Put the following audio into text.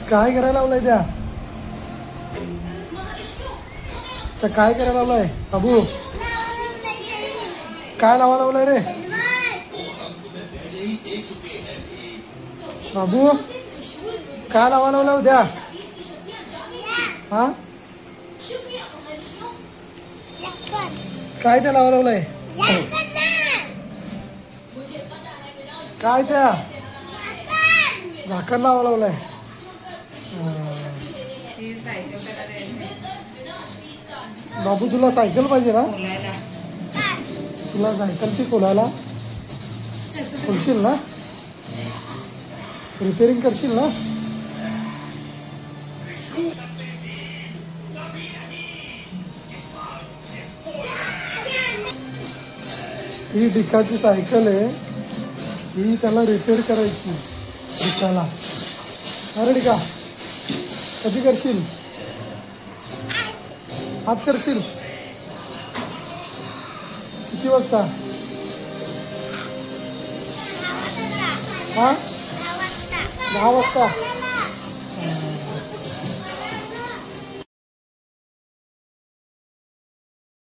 काय करायला लावलंय त्या काय करायला लावलंय बाबू काय लावा लावलंय रे बाबू काय लावा लावलंय उद्या हा काय त्या लावा लावलंय काय त्या झाकण लावा लावलंय बाबू तुला सायकल पाहिजे ना तुला सायकल ती खोलायला खोलशील ना रिपेअरिंग करशील ना ही डिकाची सायकल आहे ही त्याला रिपेअर करायची डिकाला अरे डिका कधी करशील आज करशील किती वाजता हा 10 वाजता